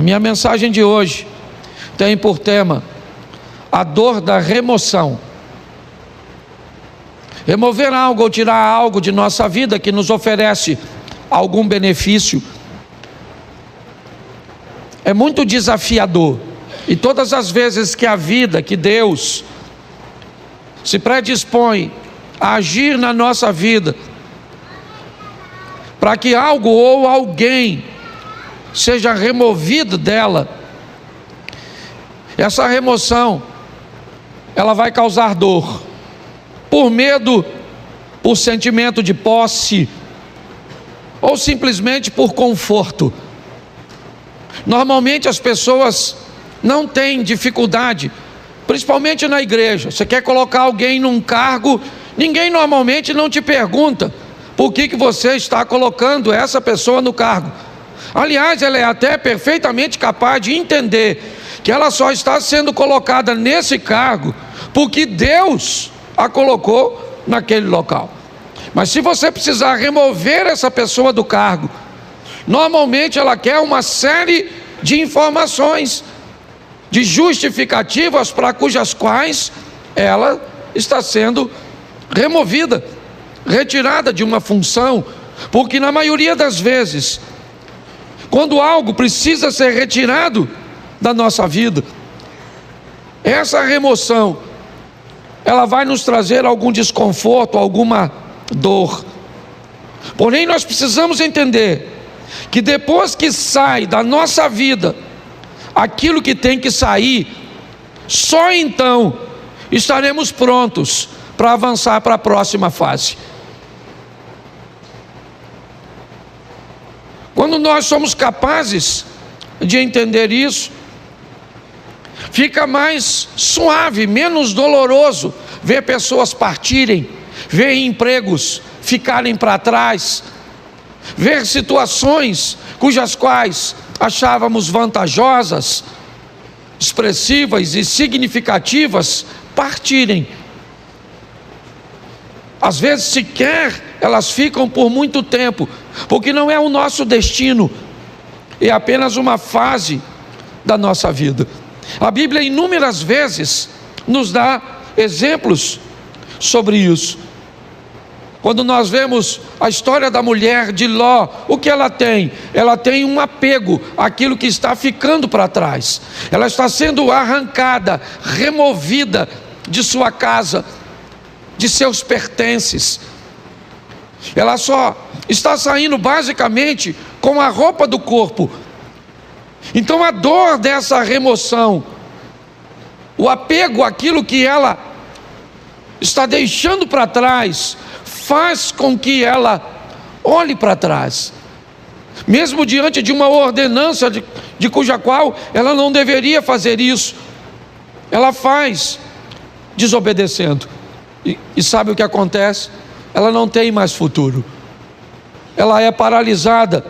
minha mensagem de hoje tem por tema a dor da remoção. Remover algo ou tirar algo de nossa vida que nos oferece algum benefício é muito desafiador. E todas as vezes que a vida, que Deus se predispõe a agir na nossa vida, para que algo ou alguém seja removido dela, essa remoção, ela vai causar dor, por medo, por sentimento de posse, ou simplesmente por conforto. Normalmente as pessoas não têm dificuldade, principalmente na igreja. Você quer colocar alguém num cargo, ninguém normalmente não te pergunta por que você está colocando essa pessoa no cargo. Aliás, ela é até perfeitamente capaz de entender que ela só está sendo colocada nesse cargo porque Deus a colocou naquele local. Mas se você precisar remover essa pessoa do cargo, normalmente ela quer uma série de informações, de justificativas para cujas quais ela está sendo removida, retirada de uma função, porque na maioria das vezes, quando algo precisa ser retirado da nossa vida, essa remoção, ela vai nos trazer algum desconforto, alguma dor. Porém, nós precisamos entender que depois que sai da nossa vida aquilo que tem que sair, só então estaremos prontos para avançar para a próxima fase. Quando nós somos capazes de entender isso, fica mais suave, menos doloroso ver pessoas partirem, ver empregos ficarem para trás, ver situações cujas quais achávamos vantajosas, expressivas e significativas partirem. Às vezes sequer elas ficam por muito tempo, porque não é o nosso destino, é apenas uma fase da nossa vida. A Bíblia inúmeras vezes nos dá exemplos sobre isso. Quando nós vemos a história da mulher de Ló, o que ela tem? Ela tem um apego àquilo que está ficando para trás. Ela está sendo arrancada, removida de sua casa, de seus pertences. Ela só está saindo basicamente com a roupa do corpo. Então a dor dessa remoção, o apego àquilo que ela está deixando para trás, faz com que ela olhe para trás, mesmo diante de uma ordenança de cuja qual ela não deveria fazer isso, ela faz desobedecendo, e sabe o que acontece? Ela não tem mais futuro, ela é paralisada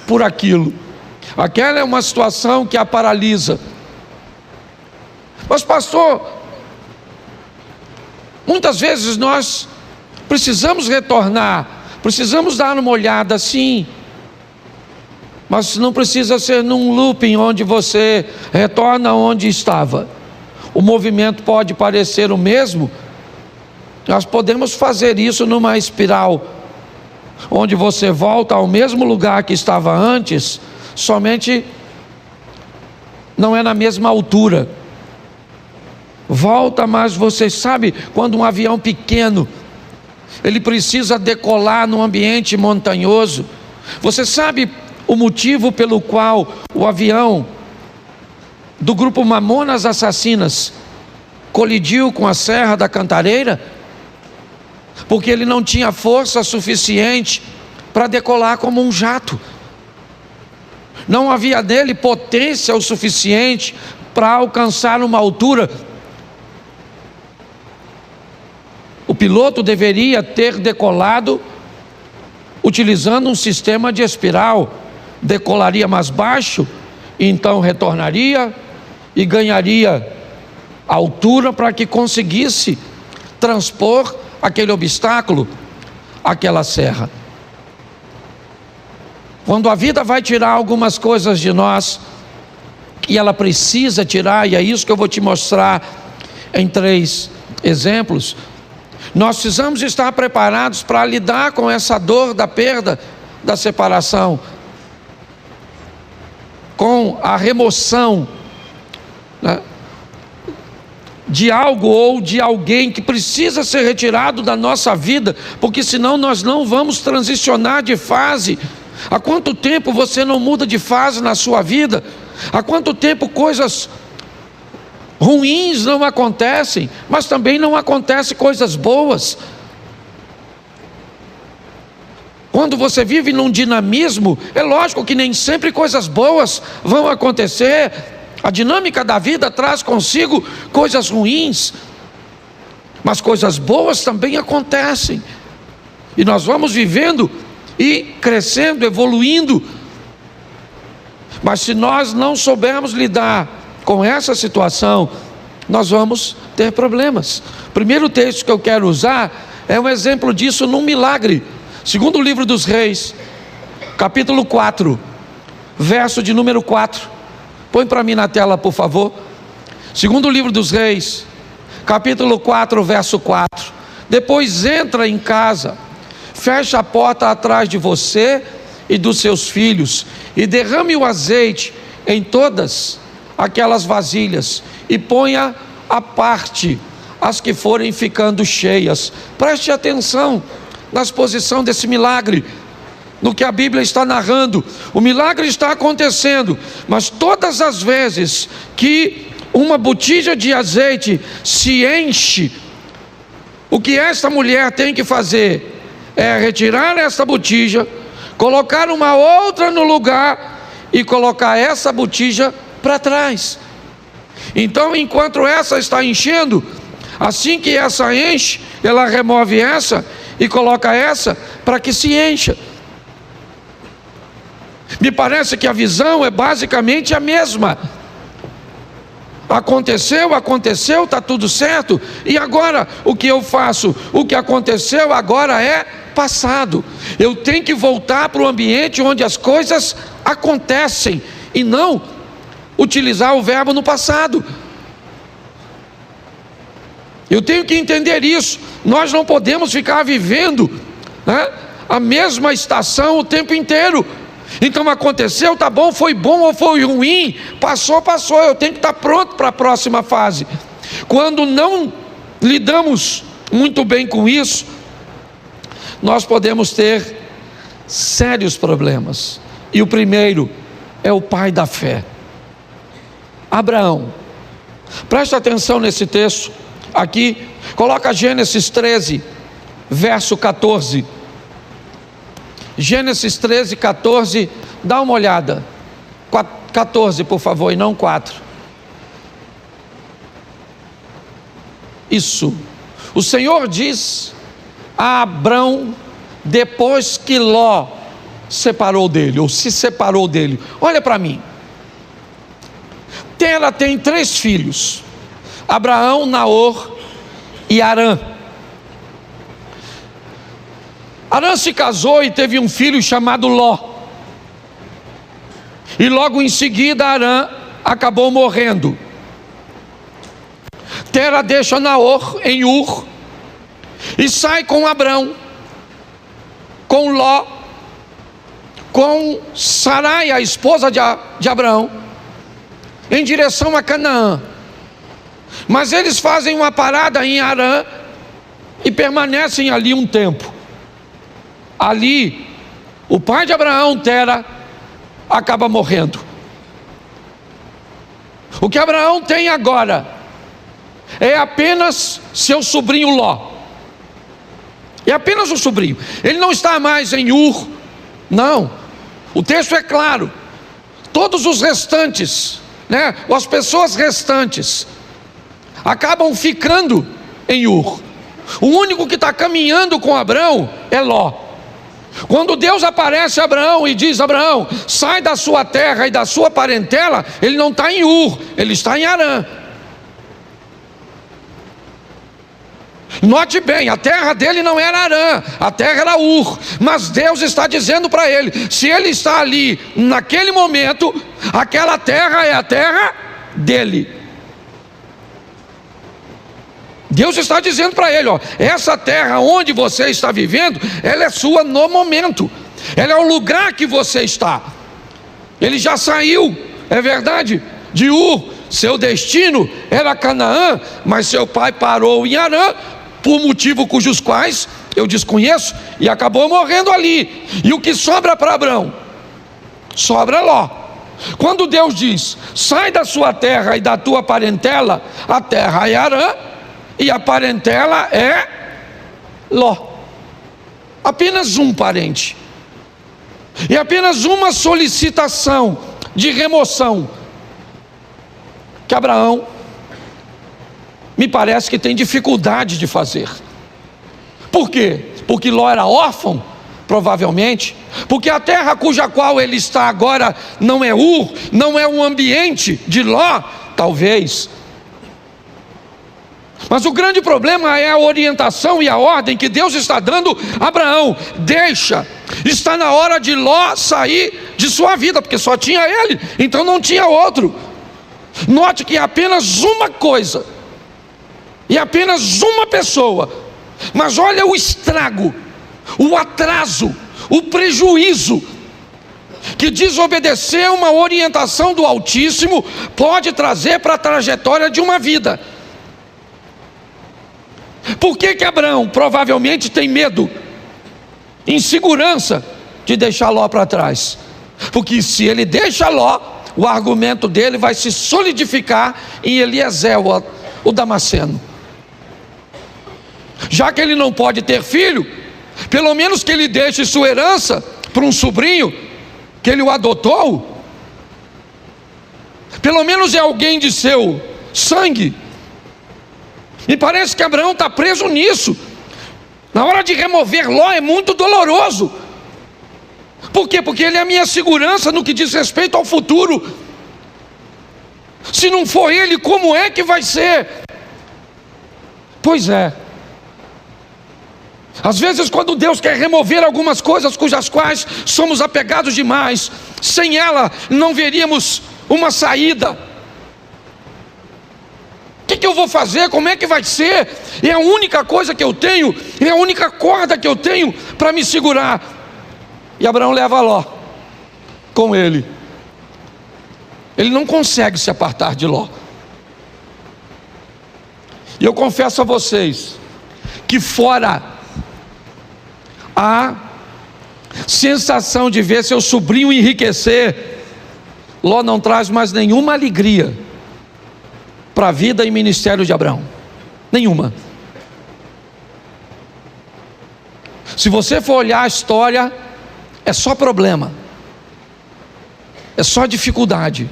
por aquilo. Aquela é uma situação que a paralisa. Mas pastor, muitas vezes nós precisamos retornar, precisamos dar uma olhada, sim, mas não precisa ser num looping onde você retorna onde estava. O movimento pode parecer o mesmo, nós podemos fazer isso numa espiral, onde você volta ao mesmo lugar que estava antes, somente não é na mesma altura. Volta, mas você sabe, quando um avião pequeno, ele precisa decolar num ambiente montanhoso, você sabe o motivo pelo qual o avião do grupo Mamonas Assassinas colidiu com a Serra da Cantareira? Porque ele não tinha força suficiente para decolar como um jato. Não havia nele potência o suficiente para alcançar uma altura. O piloto deveria ter decolado utilizando um sistema de espiral. Decolaria mais baixo, então retornaria e ganharia altura para que conseguisse transpor aquele obstáculo, aquela serra. Quando a vida vai tirar algumas coisas de nós, que ela precisa tirar, e é isso que eu vou te mostrar em 3 exemplos, nós precisamos estar preparados para lidar com essa dor da perda, da separação, com a remoção, né, de algo ou de alguém que precisa ser retirado da nossa vida, porque senão nós não vamos transicionar de fase. Há quanto tempo você não muda de fase na sua vida? Há quanto tempo coisas ruins não acontecem, mas também não acontecem coisas boas? Quando você vive num dinamismo, é lógico que nem sempre coisas boas vão acontecer. A dinâmica da vida traz consigo coisas ruins, mas coisas boas também acontecem. E nós vamos vivendo e crescendo, evoluindo. Mas se nós não soubermos lidar com essa situação, nós vamos ter problemas. O primeiro texto que eu quero usar é um exemplo disso num milagre. Segundo o livro dos Reis, capítulo 4, verso de número 4. Põe para mim na tela, por favor. Segundo o livro dos Reis, capítulo 4, verso 4. Depois entra em casa, fecha a porta atrás de você e dos seus filhos, e derrame o azeite em todas aquelas vasilhas, e ponha à parte as que forem ficando cheias. Preste atenção na exposição desse milagre, no que a Bíblia está narrando. O milagre está acontecendo, mas todas as vezes que uma botija de azeite se enche, o que esta mulher tem que fazer é retirar esta botija, colocar uma outra no lugar e colocar essa botija para trás. Então, enquanto essa está enchendo, assim que essa enche, ela remove essa e coloca essa para que se encha. Me parece que a visão é basicamente a mesma. Aconteceu, está tudo certo, e agora o que eu faço? O que aconteceu agora é passado. Eu tenho que voltar para o ambiente onde as coisas acontecem, e não utilizar o verbo no passado. Eu tenho que entender isso. Nós não podemos ficar vivendo, né, a mesma estação o tempo inteiro. Então aconteceu, tá bom, foi bom ou foi ruim, passou, eu tenho que estar pronto para a próxima fase. Quando não lidamos muito bem com isso, nós podemos ter sérios problemas. E o primeiro é o pai da fé, Abraão. Presta atenção nesse texto aqui, coloca Gênesis 13, verso 14. Gênesis 13, 14, dá uma olhada. 14, por favor, e não 4. Isso. O Senhor diz a Abrão, depois que Ló separou dele, ou se separou dele: olha para mim. Tera tem 3 filhos: Abraão, Naor e Harã. Harã se casou e teve um filho chamado Ló. E logo em seguida Harã acabou morrendo. Tera deixa Naor em Ur e sai com Abrão, com Ló, com Sarai, a esposa de Abraão, em direção a Canaã. Mas eles fazem uma parada em Harã e permanecem ali um tempo. Ali, o pai de Abraão, Tera, acaba morrendo. O que Abraão tem agora é apenas seu sobrinho Ló. É apenas o sobrinho. Ele não está mais em Ur. Não. O texto é claro. Todos os restantes, né, as pessoas restantes, acabam ficando em Ur. O único que está caminhando com Abraão é Ló. Quando Deus aparece a Abraão e diz: Abraão, sai da sua terra e da sua parentela, ele não está em Ur, ele está em Harã. Note bem, a terra dele não era Harã, a terra era Ur, mas Deus está dizendo para ele, se ele está ali naquele momento, aquela terra é a terra dele. Deus está dizendo para ele, ó, essa terra onde você está vivendo, ela é sua no momento, ela é o lugar que você está. Ele já saiu, é verdade, de Ur, seu destino era Canaã, mas seu pai parou em Harã, por motivo cujos quais eu desconheço, e acabou morrendo ali. E o que sobra para Abrão? Sobra Ló. Quando Deus diz, sai da sua terra e da tua parentela, a terra é Harã, e a parentela é Ló. Apenas um parente. E apenas uma solicitação de remoção que Abraão me parece que tem dificuldade de fazer. Por quê? Porque Ló era órfão? Provavelmente. Porque a terra cuja qual ele está agora não é Ur, não é um ambiente de Ló? Talvez. Mas o grande problema é a orientação e a ordem que Deus está dando a Abraão. Deixa, está na hora de Ló sair de sua vida, porque só tinha ele, então não tinha outro. Note que é apenas uma coisa, e apenas uma pessoa, mas olha o estrago, o atraso, o prejuízo que desobedecer uma orientação do Altíssimo pode trazer para a trajetória de uma vida. Por que Abraão provavelmente tem medo, insegurança de deixar Ló para trás? Porque se ele deixa Ló, o argumento dele vai se solidificar em Eliezer, o Damasceno. Já que ele não pode ter filho, pelo menos que ele deixe sua herança para um sobrinho que ele o adotou. Pelo menos é alguém de seu sangue. Me parece que Abraão está preso nisso. Na hora de remover Ló é muito doloroso. Por quê? Porque ele é a minha segurança no que diz respeito ao futuro. Se não for ele, como é que vai ser? Pois é. Às vezes quando Deus quer remover algumas coisas cujas quais somos apegados demais, sem ela não veríamos uma saída. O que eu vou fazer? Como é que vai ser? É a única coisa que eu tenho, é a única corda que eu tenho para me segurar. E Abraão leva Ló com ele. Ele não consegue se apartar de Ló. E eu confesso a vocês que fora a sensação de ver seu sobrinho enriquecer, Ló não traz mais nenhuma alegria para a vida e ministério de Abraão. Nenhuma. Se você for olhar a história, é só problema, é só dificuldade,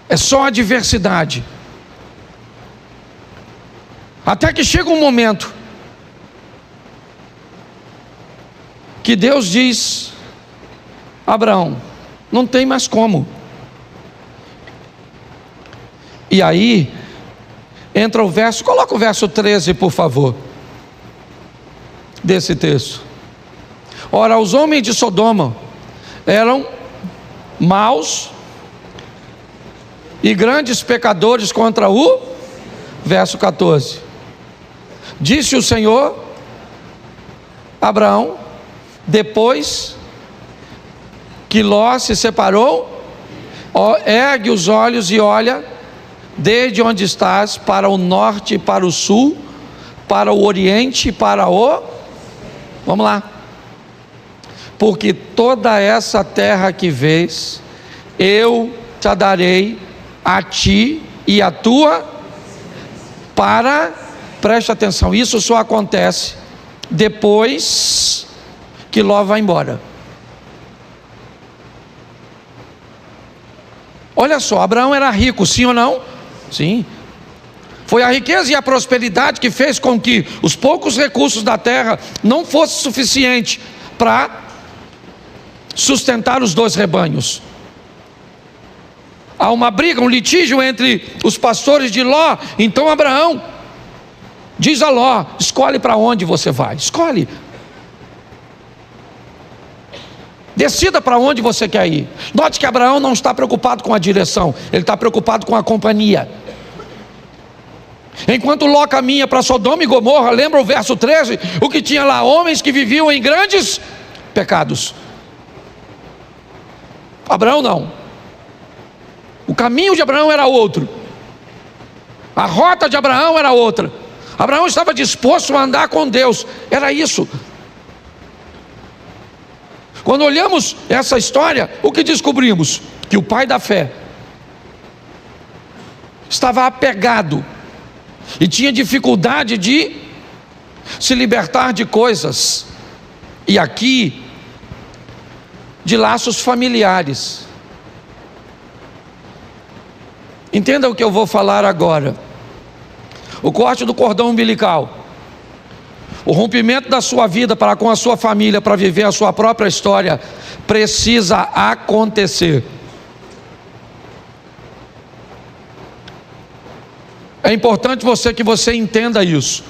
é só adversidade, até que chega um momento que Deus diz: Abraão, não tem mais como. E aí entra o verso, coloca o verso 13 por favor, desse texto. Ora, os homens de Sodoma eram maus e grandes pecadores contra o, verso 14, disse o Senhor a Abraão, depois que Ló se separou, ergue os olhos e olha desde onde estás para o norte e para o sul, para o oriente e para o, vamos lá, porque toda essa terra que vês, eu te darei a ti e a tua, preste atenção, isso só acontece depois que Ló vai embora. Olha só, Abraão era rico, sim ou não? Sim. Foi a riqueza e a prosperidade que fez com que os poucos recursos da terra não fossem suficientes para sustentar os dois rebanhos. Há uma briga, um litígio entre os pastores de Ló. Então Abraão Diz a Ló: escolhe para onde você vai, escolhe. Decida para onde você quer ir. Note que Abraão não está preocupado com a direção, ele está preocupado com a companhia. Enquanto Ló caminha para Sodoma e Gomorra, lembra o verso 13? O que tinha lá? Homens que viviam em grandes pecados. Abraão não. O caminho de Abraão era outro. A rota de Abraão era outra. Abraão estava disposto a andar com Deus. Era isso. Quando olhamos essa história, o que descobrimos? Que o pai da fé estava apegado e tinha dificuldade de se libertar de coisas, e aqui, de laços familiares. Entenda o que eu vou falar agora. O corte do cordão umbilical, o rompimento da sua vida para com a sua família, para viver a sua própria história, precisa acontecer. É importante que você entenda isso.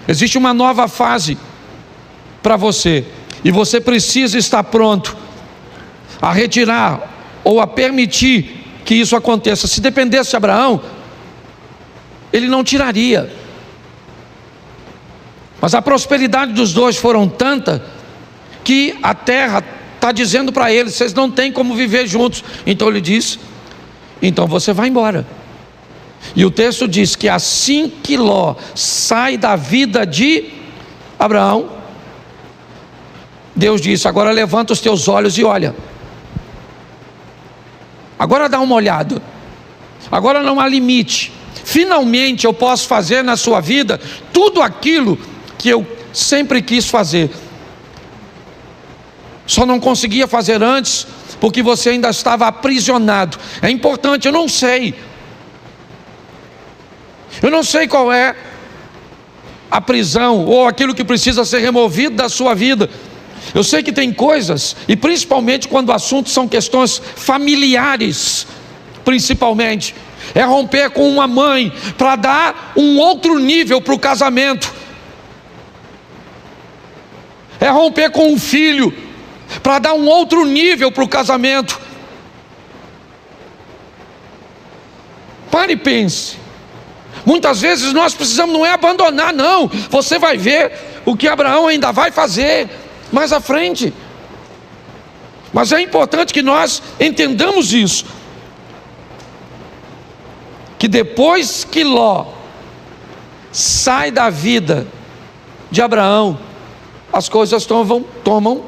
Existe uma nova fase para você, e você precisa estar pronto a retirar ou a permitir que isso aconteça. Se dependesse de Abraão, ele não tiraria. Mas a prosperidade dos dois foram tanta que a terra está dizendo para eles: vocês não têm como viver juntos. Então ele diz: então você vai embora. E o texto diz que assim que Ló sai da vida de Abraão, Deus disse: agora levanta os teus olhos e olha. Agora dá uma olhada. Agora não há limite. Finalmente eu posso fazer na sua vida tudo aquilo que eu sempre quis fazer. Só não conseguia fazer antes porque você ainda estava aprisionado. É importante, eu não sei qual é a prisão ou aquilo que precisa ser removido da sua vida. Eu sei que tem coisas, e principalmente quando o assunto são questões familiares, principalmente, é romper com uma mãe para dar um outro nível para o casamento. É romper com um filho para dar um outro nível para o casamento. Pare e pense. Muitas vezes nós precisamos, não é abandonar, não. Você vai ver o que Abraão ainda vai fazer mais à frente. Mas é importante que nós entendamos isso, que depois que Ló sai da vida de Abraão, as coisas tomam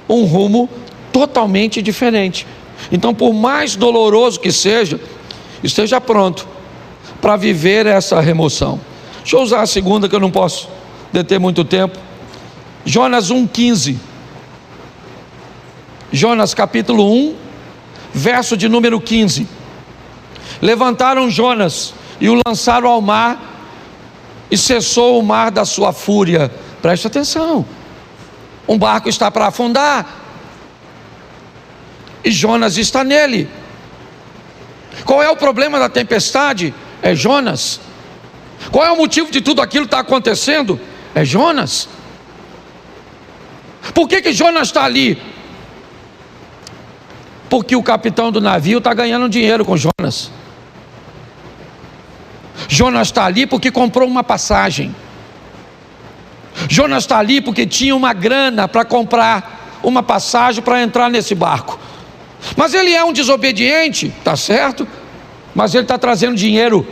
um rumo totalmente diferente. Então, por mais doloroso que seja, esteja pronto para viver essa remoção. Deixa eu usar a segunda, que eu não posso deter muito tempo. Jonas 1,15. Jonas capítulo 1, verso de número 15. Levantaram Jonas e o lançaram ao mar, e cessou o mar da sua fúria. Preste atenção. Um barco está para afundar, e Jonas está nele. Qual é o problema da tempestade? É Jonas. Qual é o motivo de tudo aquilo que está acontecendo? É Jonas. Por que Jonas está ali? Porque o capitão do navio está ganhando dinheiro com Jonas. Jonas está ali porque comprou uma passagem. Jonas está ali porque tinha uma grana para comprar uma passagem para entrar nesse barco. Mas ele é um desobediente, tá certo? Mas ele está trazendo dinheiro.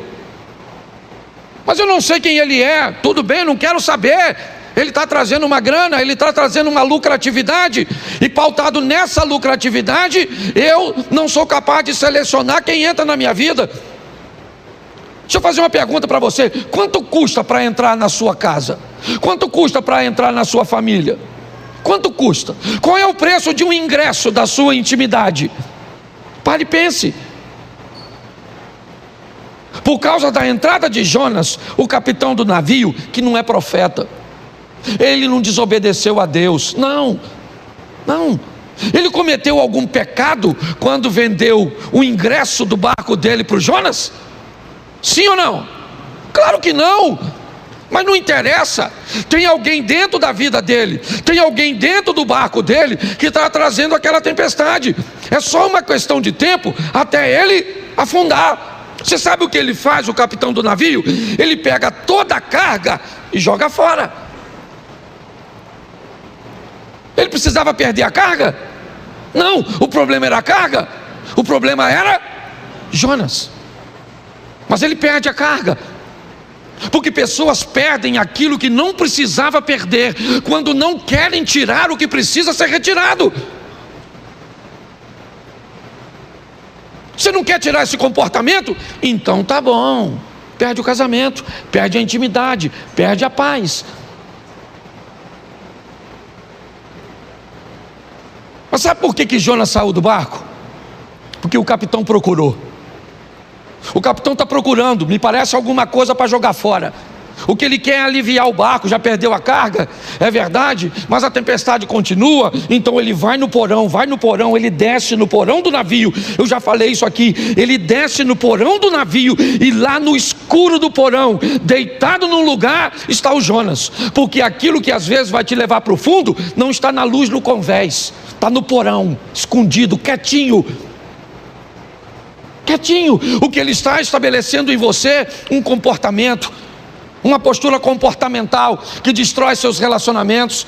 Mas eu não sei quem ele é. Tudo bem, eu não quero saber. Ele está trazendo uma grana, ele está trazendo uma lucratividade, e pautado nessa lucratividade, eu não sou capaz de selecionar quem entra na minha vida. Deixa eu fazer uma pergunta para você: quanto custa para entrar na sua casa? Quanto custa para entrar na sua família? Quanto custa? Qual é o preço de um ingresso da sua intimidade? Pare e pense. Por causa da entrada de Jonas, o capitão do navio, que não é profeta, ele não desobedeceu a Deus, não. Ele cometeu algum pecado quando vendeu o ingresso do barco dele para o Jonas? Sim ou não? Claro que não. Mas não interessa, tem alguém dentro da vida dele, tem alguém dentro do barco dele que está trazendo aquela tempestade. É só uma questão de tempo até ele afundar. Você sabe o que ele faz, o capitão do navio? Ele pega toda a carga e joga fora. Ele precisava perder a carga? Não, o problema era a carga, o problema era Jonas. Mas ele perde a carga, porque pessoas perdem aquilo que não precisava perder, quando não querem tirar o que precisa ser retirado. Você não quer tirar esse comportamento? Então tá bom, perde o casamento, perde a intimidade, perde a paz. Mas sabe por que Jonas saiu do barco? Porque o capitão procurou. O capitão está procurando, me parece, alguma coisa para jogar fora. O que ele quer é aliviar o barco, já perdeu a carga, é verdade, mas a tempestade continua. Então ele vai no porão, ele desce no porão do navio. Eu já falei isso aqui, ele desce no porão do navio, e lá no escuro do porão, deitado num lugar, está o Jonas. Porque aquilo que às vezes vai te levar para o fundo, não está na luz no convés, está no porão, escondido, quietinho. O que ele está estabelecendo em você, um comportamento, uma postura comportamental que destrói seus relacionamentos,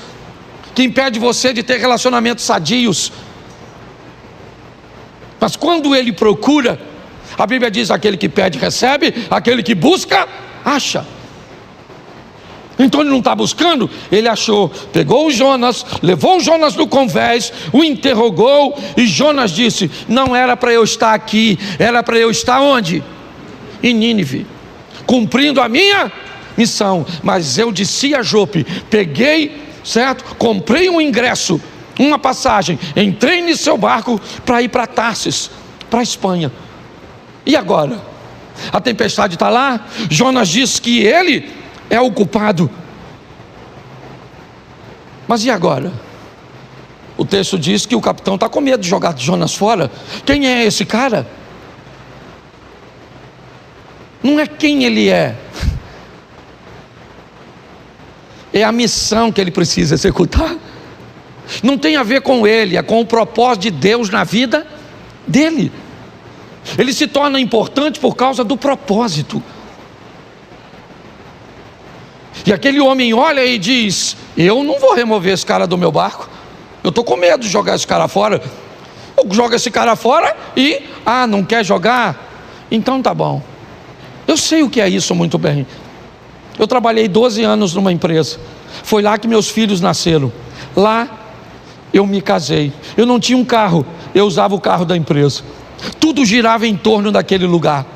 que impede você de ter relacionamentos sadios. Mas quando ele procura, a Bíblia diz: aquele que pede recebe, aquele que busca acha. Então ele não está buscando, ele achou, pegou o Jonas, levou o Jonas no convés, o interrogou, e Jonas disse: não era para eu estar aqui, era para eu estar onde? Em Nínive, cumprindo a minha missão. Mas eu desci a Jope, peguei, certo? Comprei um ingresso, uma passagem, entrei no seu barco para ir para Tarsis, para a Espanha. E agora? A tempestade está lá, Jonas diz que ele é o culpado. Mas e agora? O texto diz que o capitão está com medo de jogar Jonas fora. Quem é esse cara? Não é quem ele é a missão que ele precisa executar. Não tem a ver com ele, é com o propósito de Deus na vida dele. Ele se torna importante por causa do propósito. E aquele homem olha e diz: eu não vou remover esse cara do meu barco, eu estou com medo de jogar esse cara fora. Eu jogo esse cara fora e, não quer jogar? Então tá bom. Eu sei o que é isso muito bem. Eu trabalhei 12 anos numa empresa, foi lá que meus filhos nasceram. Lá eu me casei, eu não tinha um carro, eu usava o carro da empresa. Tudo girava em torno daquele lugar.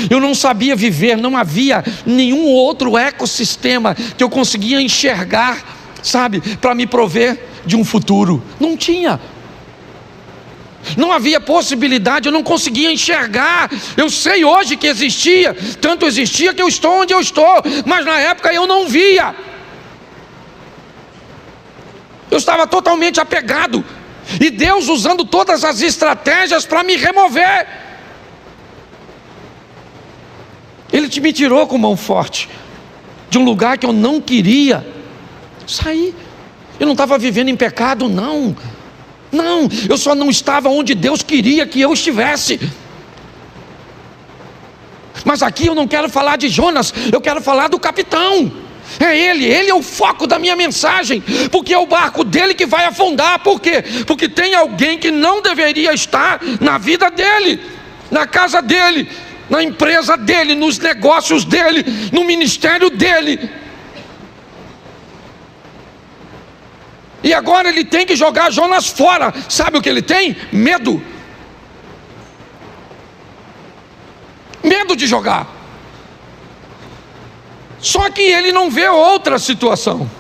Eu não sabia viver, não havia nenhum outro ecossistema que eu conseguia enxergar, sabe, para me prover de um futuro. Não tinha. Não havia possibilidade, eu não conseguia enxergar. Eu sei hoje que existia, tanto existia que eu estou onde eu estou, mas na época eu não via. Eu estava totalmente apegado, e Deus usando todas as estratégias para me remover. Ele me tirou com mão forte de um lugar que eu não queria sair. Eu não estava vivendo em pecado, não, eu só não estava onde Deus queria que eu estivesse. Mas aqui eu não quero falar de Jonas, eu quero falar do capitão. É ele é o foco da minha mensagem, porque é o barco dele que vai afundar. Por quê? Porque tem alguém que não deveria estar na vida dele, na casa dele, na empresa dele, nos negócios dele, no ministério dele. E agora ele tem que jogar Jonas fora. Sabe o que ele tem? Medo. Medo de jogar. Só que ele não vê outra situação.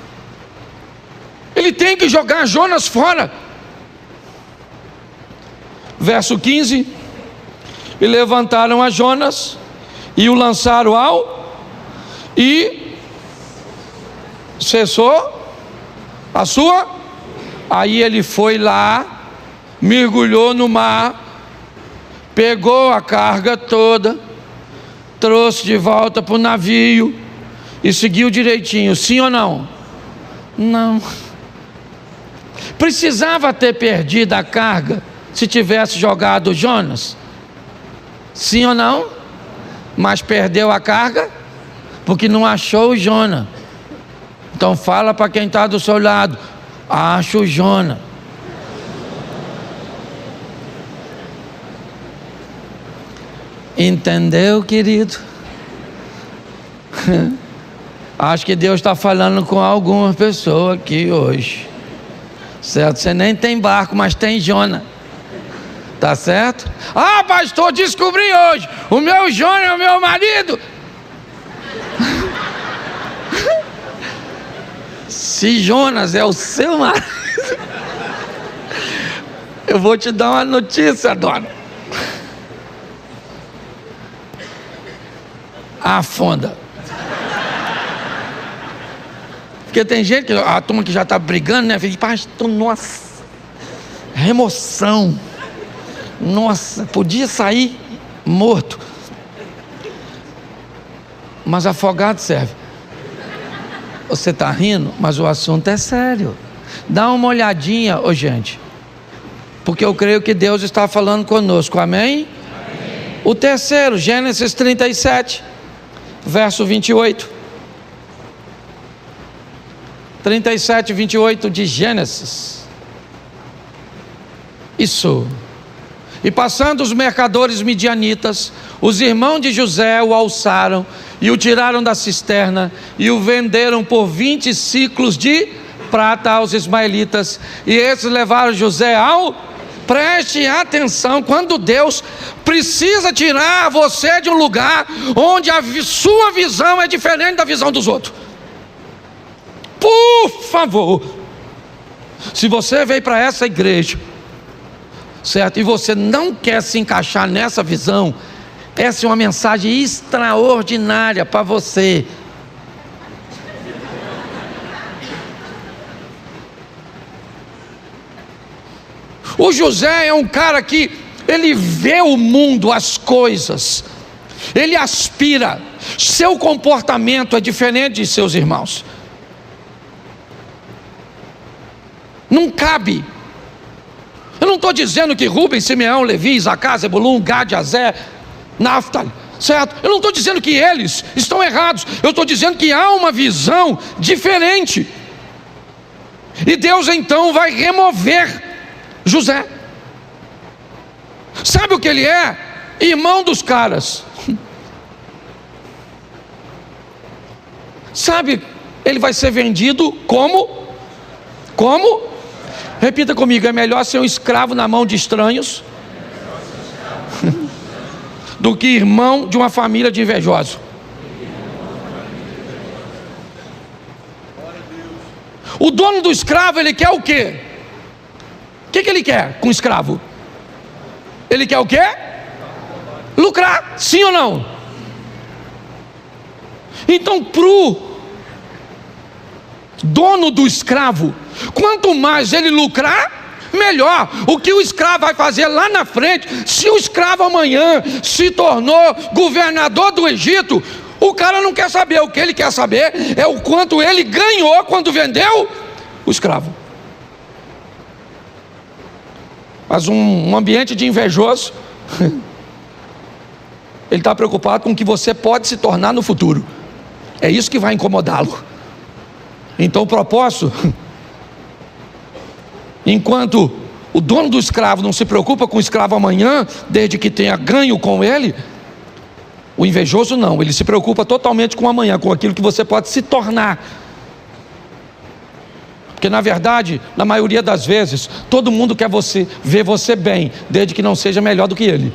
Ele tem que jogar Jonas fora. Verso 15: e levantaram a Jonas e o lançaram e cessou a sua. Aí ele foi lá, mergulhou no mar, pegou a carga toda, trouxe de volta para o navio e seguiu direitinho, sim ou não? Não. Precisava ter perdido a carga se tivesse jogado Jonas? Sim ou não? Mas perdeu a carga porque não achou o Jonas. Então fala para quem está do seu lado: acha o Jonas. Entendeu, querido? Acho que Deus está falando com alguma pessoa aqui hoje, certo? Você nem tem barco, mas tem Jonas, tá certo? Ah, pastor, descobri hoje, o meu Jonas é o meu marido. Se Jonas é o seu marido, eu vou te dar uma notícia, dona. Afunda. Porque tem gente, a turma que já está brigando, né? Fica, pastor, nossa, remoção. Nossa, podia sair morto. Mas afogado serve. Você está rindo, mas o assunto é sério. Dá uma olhadinha, gente. Porque eu creio que Deus está falando conosco, amém? Amém. O terceiro, Gênesis 37, verso 28. 37, 28 de Gênesis. Isso. E passando os mercadores midianitas, os irmãos de José o alçaram e o tiraram da cisterna e o venderam por 20 ciclos de prata aos ismaelitas. E esses levaram José ao... Preste atenção, quando Deus precisa tirar você de um lugar onde a sua visão é diferente da visão dos outros. Por favor, se você veio para essa igreja, certo, e você não quer se encaixar nessa visão, essa é uma mensagem extraordinária para você. O José é um cara que ele vê o mundo, as coisas, ele aspira, seu comportamento é diferente de seus irmãos. Não cabe. Eu não estou dizendo que Rubem, Simeão, Levi, Isacar, Zebulun, Gad, Azer, Naftali, certo? Eu não estou dizendo que eles estão errados. Eu estou dizendo que há uma visão diferente. E Deus então vai remover José. Sabe o que ele é? Irmão dos caras. Sabe, ele vai ser vendido como? Repita comigo, é melhor ser um escravo na mão de estranhos do que irmão de uma família de invejosos. O dono do escravo, ele quer o quê? O que ele quer com o escravo? Ele quer o quê? Lucrar, sim ou não? Então, pro dono do escravo, quanto mais ele lucrar, melhor. O que o escravo vai fazer lá na frente? Se o escravo amanhã se tornou governador do Egito, o cara não quer saber. O que ele quer saber é o quanto ele ganhou quando vendeu o escravo. Mas um ambiente de invejoso, ele está preocupado com o que você pode se tornar no futuro. É isso que vai incomodá-lo. Então o propósito, enquanto o dono do escravo não se preocupa com o escravo amanhã, desde que tenha ganho com ele, o invejoso não, ele se preocupa totalmente com amanhã, com aquilo que você pode se tornar. Porque na verdade, na maioria das vezes, todo mundo quer ver você bem, desde que não seja melhor do que ele.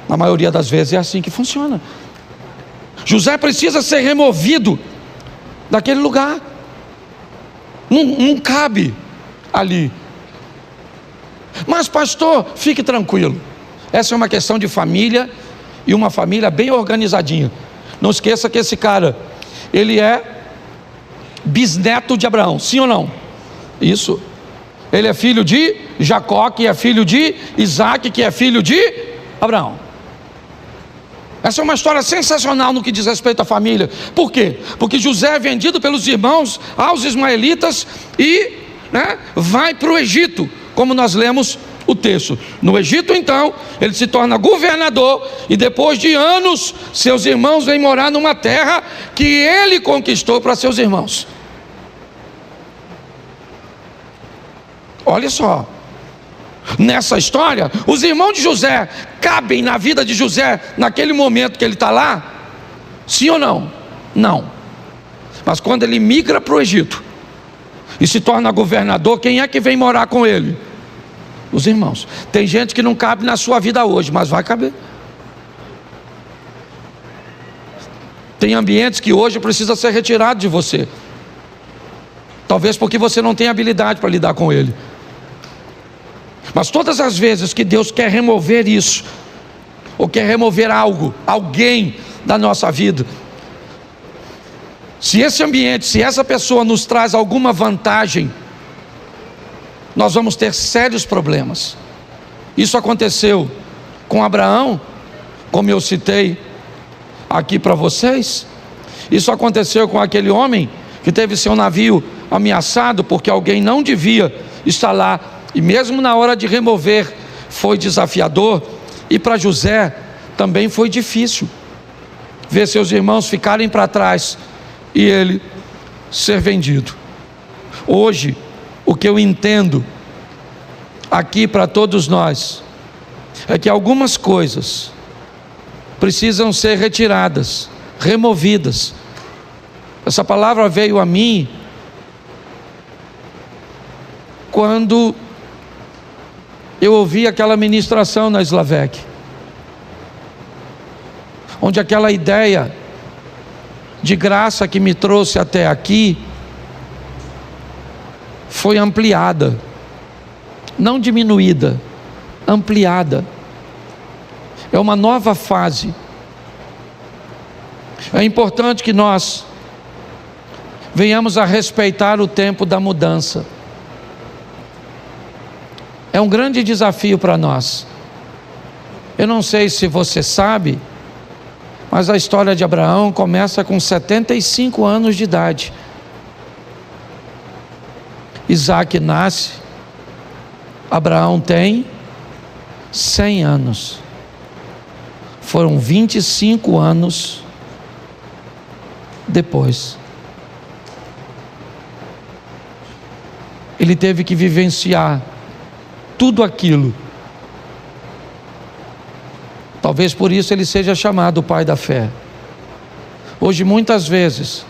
Na maioria das vezes é assim que funciona. José precisa ser removido daquele lugar. Não cabe ali. Mas pastor, fique tranquilo. Essa é uma questão de família, e uma família bem organizadinha. Não esqueça que esse cara, ele é bisneto de Abraão, sim ou não? Isso. Ele é filho de Jacó, que é filho de Isaac, que é filho de Abraão. Essa é uma história sensacional no que diz respeito à família. Por quê? Porque José é vendido pelos irmãos aos ismaelitas e vai para o Egito, como nós lemos o texto. No Egito, então, ele se torna governador e depois de anos, seus irmãos vêm morar numa terra que ele conquistou para seus irmãos. Olha só, nessa história, os irmãos de José cabem na vida de José naquele momento que ele está lá? Sim ou não? Não. Mas quando ele migra para o Egito e se torna governador, quem é que vem morar com ele? Os irmãos. Tem gente que não cabe na sua vida hoje, mas vai caber. Tem ambientes que hoje precisa ser retirado de você, talvez porque você não tem habilidade para lidar com ele. Mas todas as vezes que Deus quer remover isso, ou quer remover algo, alguém da nossa vida, se esse ambiente, se essa pessoa nos traz alguma vantagem, nós vamos ter sérios problemas. Isso aconteceu com Abraão, como eu citei aqui para vocês. Isso aconteceu com aquele homem que teve seu navio ameaçado porque alguém não devia estar lá, e mesmo na hora de remover foi desafiador. E para José também foi difícil ver seus irmãos ficarem para trás e ele ser vendido. Hoje, o que eu entendo aqui para todos nós é que algumas coisas precisam ser retiradas, removidas. Essa palavra veio a mim quando eu ouvi aquela ministração na Slavec, onde aquela ideia de graça que me trouxe até aqui foi ampliada, não diminuída, ampliada. É uma nova fase. É importante que nós venhamos a respeitar o tempo da mudança. É um grande desafio para nós. Eu não sei se você sabe, mas a história de Abraão começa com 75 anos de idade. Isaac nasce, Abraão tem 100 anos. Foram 25 anos depois. Ele teve que vivenciar tudo aquilo. Talvez por isso ele seja chamado o pai da fé. Hoje, muitas vezes,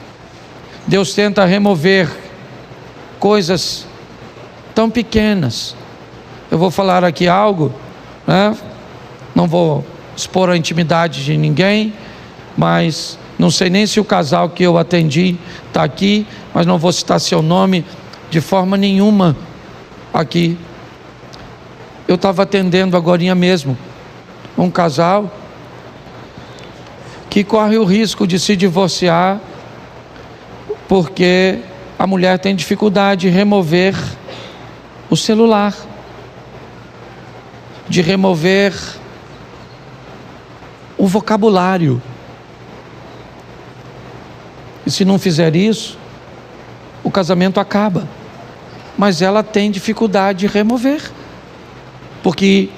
Deus tenta remover coisas tão pequenas. Eu vou falar aqui algo, não vou expor a intimidade de ninguém, mas não sei nem se o casal que eu atendi está aqui, mas não vou citar seu nome de forma nenhuma aqui. Eu estava atendendo agorinha mesmo um casal que corre o risco de se divorciar porque a mulher tem dificuldade de remover o celular, de remover o vocabulário. E se não fizer isso, o casamento acaba. Mas ela tem dificuldade de remover, porque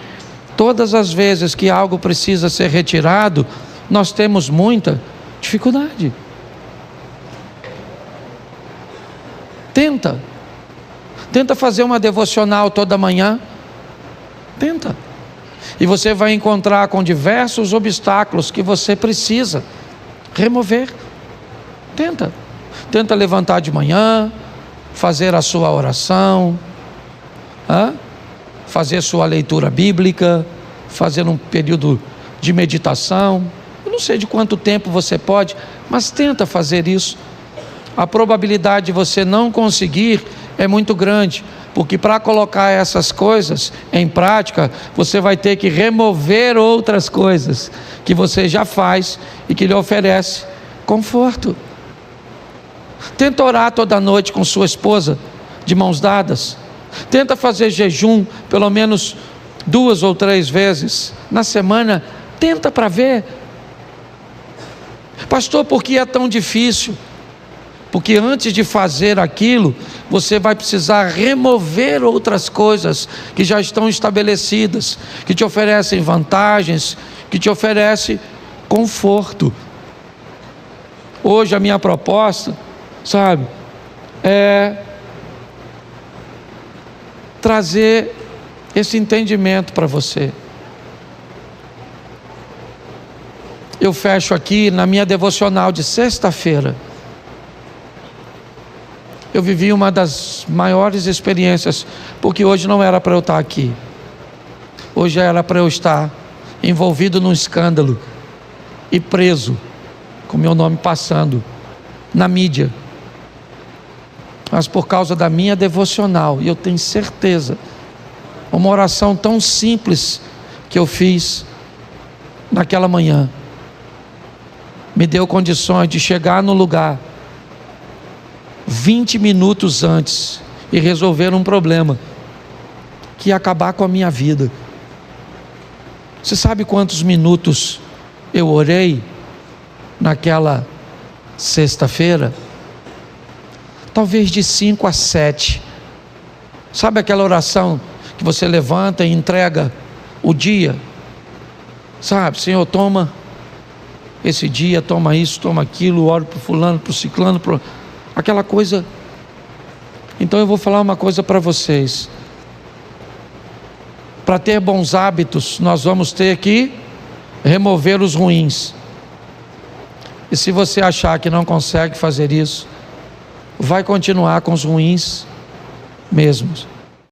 todas as vezes que algo precisa ser retirado, nós temos muita dificuldade. Tenta fazer uma devocional toda manhã. Tenta. E você vai encontrar com diversos obstáculos que você precisa remover. Tenta levantar de manhã, fazer a sua oração, fazer sua leitura bíblica, fazer um período de meditação. Eu não sei de quanto tempo você pode, mas tenta fazer isso. A probabilidade de você não conseguir é muito grande, porque para colocar essas coisas em prática, você vai ter que remover outras coisas que você já faz e que lhe oferece conforto. Tenta orar toda noite com sua esposa, de mãos dadas. Tenta fazer jejum pelo menos 2 ou 3 vezes na semana. Tenta para ver. Pastor, por que é tão difícil? Porque antes de fazer aquilo, você vai precisar remover outras coisas que já estão estabelecidas, que te oferecem vantagens, que te oferecem conforto. Hoje a minha proposta, sabe, é trazer esse entendimento para você. Eu fecho aqui na minha devocional de sexta-feira. Eu vivi uma das maiores experiências, porque hoje não era para eu estar aqui. Hoje era para eu estar envolvido num escândalo e preso, com meu nome passando na mídia. Mas por causa da minha devocional, e eu tenho certeza, uma oração tão simples que eu fiz naquela manhã, me deu condições de chegar no lugar 20 minutos antes e resolver um problema que ia acabar com a minha vida. Você sabe quantos minutos eu orei naquela sexta-feira? Talvez de 5 a 7. Sabe aquela oração que você levanta e entrega o dia? Sabe, Senhor, toma esse dia, toma isso, toma aquilo, oro para o fulano, para o ciclano, aquela coisa. Então eu vou falar uma coisa para vocês. Para ter bons hábitos, nós vamos ter que remover os ruins. E se você achar que não consegue fazer isso, vai continuar com os ruins mesmos.